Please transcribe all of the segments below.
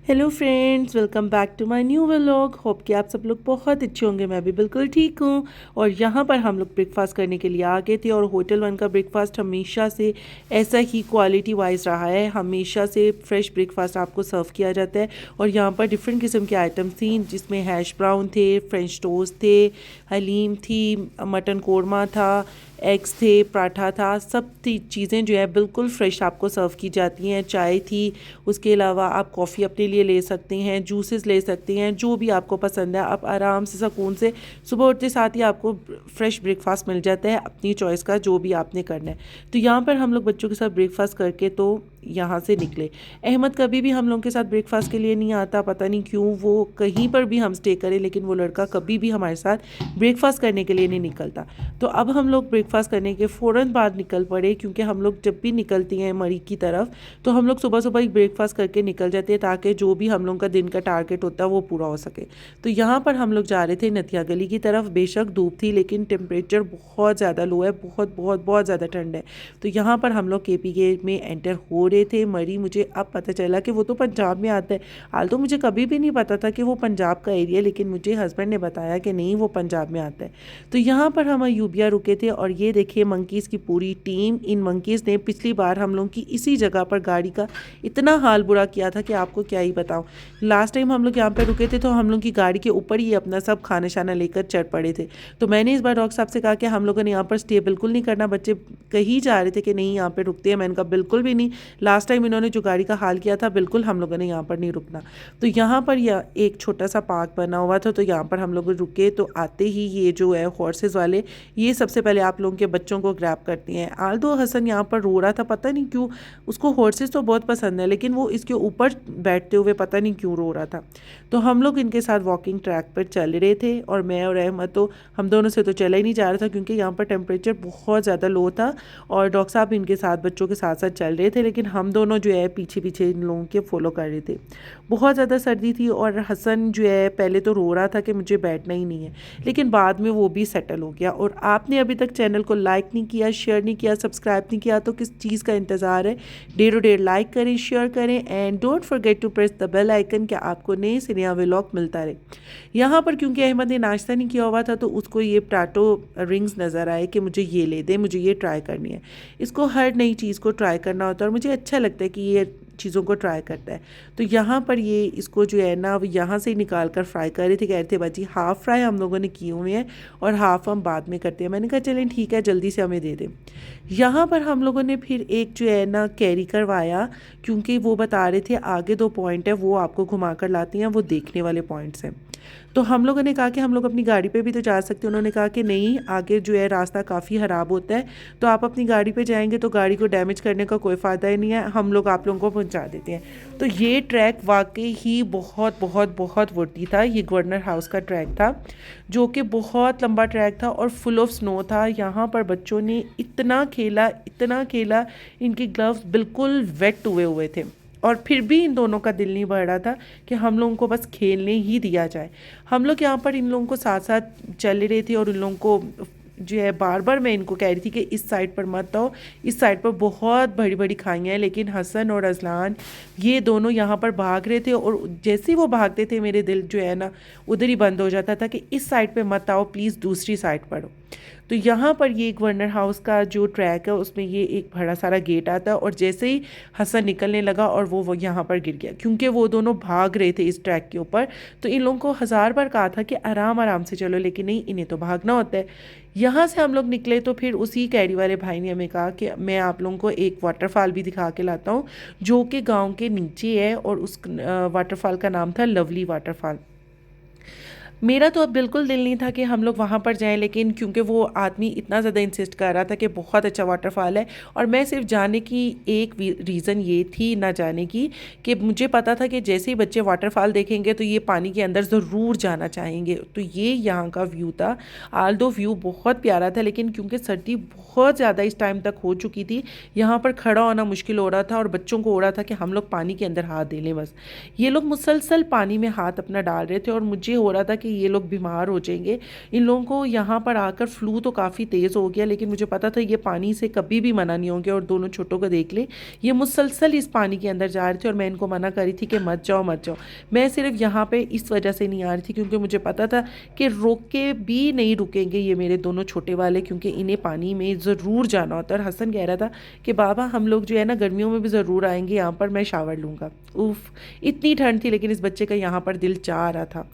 Hello friends, welcome back to my new vlog. Hope कि आप सब लोग बहुत अच्छे होंगे। मैं भी बिल्कुल ठीक हूँ। और यहाँ पर हम लोग ब्रेकफास्ट करने के लिए आ गए थे और होटल वन का ब्रेकफास्ट हमेशा से ऐसा ही क्वालिटी वाइज रहा है। हमेशा से फ्रेश ब्रेकफास्ट आपको सर्व किया जाता है। और यहाँ पर डिफरेंट किस्म के आइटम्स थी, जिसमें हैश ब्राउन थे, फ्रेंच टोस्ट थे, हलीम थी, मटन कोरमा था, एग्स थे, पराठा था। सब चीज़ें जो है बिल्कुल फ्रेश आपको सर्व की जाती हैं। चाय थी, उसके अलावा आप कॉफ़ी अपने लिए ले सकते हैं, जूसेस ले सकते हैं, जो भी आपको पसंद है। आप आराम से सुकून से सुबह उठते साथ ही आपको फ्रेश ब्रेकफास्ट मिल जाता है अपनी चॉइस का, जो भी आपने करना है। तो यहाँ पर हम लोग बच्चों के साथ ब्रेकफास्ट करके तो यहाँ से निकले। अहमद कभी भी हम लोगों के साथ ब्रेकफास्ट के लिए नहीं आता, पता नहीं क्यों। वो कहीं पर भी हम स्टे करें, लेकिन वो लड़का कभी भी हमारे साथ ब्रेकफास्ट करने के लिए नहीं निकलता। तो अब हम लोग ब्रेकफास्ट करने के फ़ौरन बाद निकल पड़े, क्योंकि हम लोग जब भी निकलती हैं मरी की तरफ तो हम लोग सुबह सुबह ही ब्रेकफास्ट करके निकल जाते हैं, ताकि जो भी हम लोग का दिन का टारगेट होता है वो पूरा हो सके। तो यहाँ पर हम लोग जा रहे थे नथिया गली की तरफ। बेशक धूप थी, लेकिन टेम्परेचर बहुत ज़्यादा लो है, बहुत बहुत बहुत ज़्यादा ठंड है। तो यहाँ पर हम लोग केपी गेट में एंटर हो रहे थे। मरी मुझे अब पता चला कि वो तो पंजाब में आता है। हाल तो मुझे कभी भी नहीं पता था कि वो पंजाब का एरिया, लेकिन मुझे हस्बैंड ने बताया कि नहीं, वो पंजाब में आता है। तो यहाँ पर हम अयूबिया रुके थे और ये देखिए मंकीज़ की पूरी टीम। इन मंकीज़ ने पिछली बार हम लोग की इसी जगह पर गाड़ी का इतना हाल बुरा किया था कि आपको क्या ही बताऊं। लास्ट टाइम हम लोग यहाँ पे रुके थे तो हम लोग की गाड़ी के ऊपर ही अपना सब खाना शाना लेकर चढ़ पड़े थे। तो मैंने इस बार डॉक्टर साहब से कहा कि हम लोगों ने यहाँ पर स्टे बिल्कुल नहीं करना। बच्चे कहीं जा रहे थे कि नहीं यहाँ पे रुकते हैं। मैंने कहा बिल्कुल भी नहीं, लास्ट टाइम इन्होंने जो गाड़ी का हाल किया था, बिल्कुल हम लोगों ने यहाँ पर नहीं रुकना। तो यहाँ पर यह एक छोटा सा पार्क बना हुआ था, तो यहाँ पर हम लोग रुके। तो आते ही ये जो है हॉर्सेस वाले, ये सबसे पहले आप लोगों के बच्चों को ग्रैब करती हैं। आल्दो हसन यहाँ पर रो रहा था, पता नहीं क्यों। उसको हॉर्सेस तो बहुत पसंद है, लेकिन वो इसके ऊपर बैठते हुए पता नहीं क्यों रो रहा था। तो हम लोग इनके साथ वॉकिंग ट्रैक पर चल रहे थे, और मैं और अहमद तो हम दोनों से तो चला ही नहीं जा रहा था, क्योंकि यहाँ पर टेम्परेचर बहुत ज़्यादा लो था। और डॉक्टर साहब इनके साथ बच्चों के साथ साथ चल रहे थे, लेकिन हम दोनों जो है पीछे पीछे इन लोगों के फॉलो कर रहे थे। बहुत ज़्यादा सर्दी थी, और हसन जो है पहले तो रो रहा था कि मुझे बैठना ही नहीं है, लेकिन बाद में वो भी सेटल हो गया। और आपने अभी तक चैनल को लाइक नहीं किया, शेयर नहीं किया, सब्सक्राइब नहीं किया, तो किस चीज़ का इंतज़ार है? डेढ़ डेढ़ लाइक करें, शेयर करें, and don't forget to press the bell icon, कि आपको नए से नया व्लॉग मिलता रहे। यहाँ पर क्योंकि अहमद ने नाश्ता नहीं किया हुआ था, तो उसको ये पोटैटो रिंग्स नज़र आए कि मुझे ये ले दे, मुझे ये ट्राई करनी है। इसको हर नई चीज़ को ट्राई करना होता है, और मुझे अच्छा लगता है कि ये चीज़ों को ट्राई करता है। तो यहाँ पर ये इसको जो है ना, यहाँ से निकाल कर फ्राई कर रहे थे। कह रहे थे बाजी हाफ़ फ्राई हम लोगों ने किए हुए हैं और हाफ़ हम बाद में करते हैं। मैंने कहा चलें ठीक है, जल्दी से हमें दे दें। यहाँ पर हम लोगों ने फिर एक जो है ना कैरी करवाया, क्योंकि वो बता रहे थे आगे 2 पॉइंट है, वो आपको घुमा कर लाती हैं, वो देखने वाले पॉइंट्स हैं। तो हम लोगों ने कहा कि हम लोग अपनी गाड़ी पे भी तो जा सकते हैं। उन्होंने कहा कि नहीं, आगे जो है रास्ता काफ़ी ख़राब होता है, तो आप अपनी गाड़ी पे जाएंगे तो गाड़ी को डैमेज करने का कोई फ़ायदा ही नहीं है, हम लोग आप लोगों को पहुंचा देते हैं। तो ये ट्रैक वाकई ही बहुत बहुत बहुत वुडी था। ये गवर्नर हाउस का ट्रैक था, जो कि बहुत लंबा ट्रैक था और फुल ऑफ स्नो था। यहाँ पर बच्चों ने इतना खेला, इतना खेला, इनके ग्लव्स बिल्कुल वेट हुए हुए थे, और फिर भी इन दोनों का दिल नहीं बढ़ रहा था कि हम लोगों को बस खेलने ही दिया जाए। हम लोग यहाँ पर इन लोगों को साथ साथ चल रहे थे, और इन लोगों को जो है बार बार मैं इनको कह रही थी कि इस साइड पर मत आओ, इस साइड पर बहुत बड़ी बड़ी खाइयाँ हैं। लेकिन हसन और अजलान ये दोनों यहाँ पर भाग रहे थे, और जैसे ही वो भागते थे मेरे दिल जो है ना उधर ही बंद हो जाता था कि इस साइड पे मत आओ प्लीज़, दूसरी साइड पर हो। तो यहाँ पर ये गवर्नर हाउस का जो ट्रैक है, उसमें ये एक बड़ा सारा गेट आता है, और जैसे ही हसन निकलने लगा और वो यहाँ पर गिर गया, क्योंकि वो दोनों भाग रहे थे इस ट्रैक के ऊपर। तो इन लोगों को 1000 बार कहा था कि आराम आराम से चलो, लेकिन नहीं, इन्हें तो भागना होता है। यहाँ से हम लोग निकले तो फिर उसी कैरी वाले भाई ने हमें कहा कि मैं आप लोगों को एक वाटरफॉल भी दिखा के लाता हूँ, जो कि गाँव के नीचे है, और उस वाटरफॉल का नाम था लवली वाटरफॉल। मेरा तो अब बिल्कुल दिल नहीं था कि हम लोग वहाँ पर जाएं, लेकिन क्योंकि वो आदमी इतना ज़्यादा इंसिस्ट कर रहा था कि बहुत अच्छा वाटरफॉल है, और मैं सिर्फ जाने की एक रीज़न ये थी ना जाने की, कि मुझे पता था कि जैसे ही बच्चे वाटरफॉल देखेंगे तो ये पानी के अंदर ज़रूर जाना चाहेंगे। तो ये यहाँ का व्यू था। आल्दो व्यू बहुत प्यारा था, लेकिन क्योंकि सर्दी बहुत ज़्यादा इस टाइम तक हो चुकी थी, यहाँ पर खड़ा होना मुश्किल हो रहा था, और बच्चों को हो रहा था कि हम लोग पानी के अंदर हाथ दे लें बस। ये लोग मुसलसल पानी में हाथ अपना डाल रहे थे, और मुझे हो रहा था कि ये लोग बीमार हो जाएंगे। इन लोगों को यहाँ पर आकर फ्लू तो काफ़ी तेज़ हो गया, लेकिन मुझे पता था ये पानी से कभी भी मना नहीं होंगे। और दोनों छोटों को देख ले, ये मुसलसल इस पानी के अंदर जा रहे थे और मैं इनको मना कर रही थी कि मत जाओ मत जाओ। मैं सिर्फ यहाँ पे इस वजह से नहीं आ रही थी क्योंकि मुझे पता था कि रोक के भी नहीं रुकेंगे ये मेरे दोनों छोटे वाले, क्योंकि इन्हें पानी में ज़रूर जाना होता है। और हसन कह रहा था कि बाबा हम लोग जो है ना गर्मियों में भी ज़रूर आएंगे यहाँ पर, मैं शावर लूँगा। उफ़, इतनी ठंड थी लेकिन इस बच्चे का यहाँ पर दिल चाह रहा था।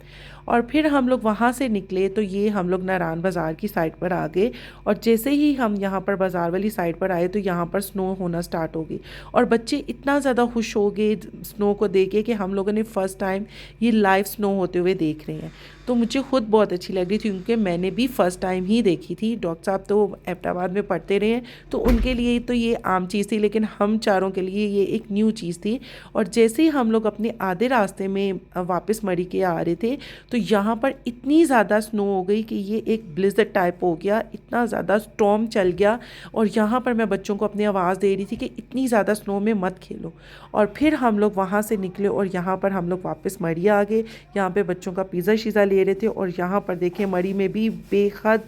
और फिर हम लोग वहाँ से निकले तो ये हम लोग नारायण बाज़ार की साइड पर आ गए। और जैसे ही हम यहाँ पर बाज़ार वाली साइड पर आए तो यहाँ पर स्नो होना स्टार्ट हो गई और बच्चे इतना ज़्यादा खुश हो गए स्नो को देख के कि हम लोगों ने फ़र्स्ट टाइम ये लाइव स्नो होते हुए देख रहे हैं। तो मुझे खुद बहुत अच्छी लग रही थी क्योंकि मैंने भी फ़र्स्ट टाइम ही देखी थी। डॉक्टर साहब तो एबटाबाद में पढ़ते रहे हैं तो उनके लिए तो ये आम चीज़ थी, लेकिन हम चारों के लिए ये एक न्यू चीज़ थी। और जैसे ही हम लोग अपने आधे रास्ते में वापस मरी के आ रहे थे तो यहाँ पर इतनी ज़्यादा स्नो हो गई कि ये एक ब्लिज़र्ड टाइप हो गया, इतना ज़्यादा स्टॉर्म चल गया। और यहाँ पर मैं बच्चों को अपनी आवाज़ दे रही थी कि इतनी ज़्यादा स्नो में मत खेलो। और फिर हम लोग वहाँ से निकले और यहाँ पर हम लोग वापस मरी आ गए। यहाँ पे बच्चों का पिज़्ज़ा शीज़ा ले रहे थे और यहाँ पर देखें मरी में भी बेहद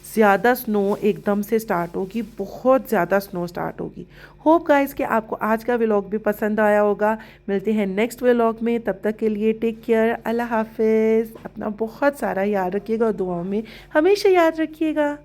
ज़्यादा स्नो एकदम से स्टार्ट होगी, बहुत ज़्यादा स्नो स्टार्ट होगी। होप गाइस कि आपको आज का व्लॉग भी पसंद आया होगा। मिलते हैं नेक्स्ट व्लॉग में, तब तक के लिए टेक केयर, अल्लाह हाफिज़। अपना बहुत सारा याद रखिएगा और दुआओं में हमेशा याद रखिएगा।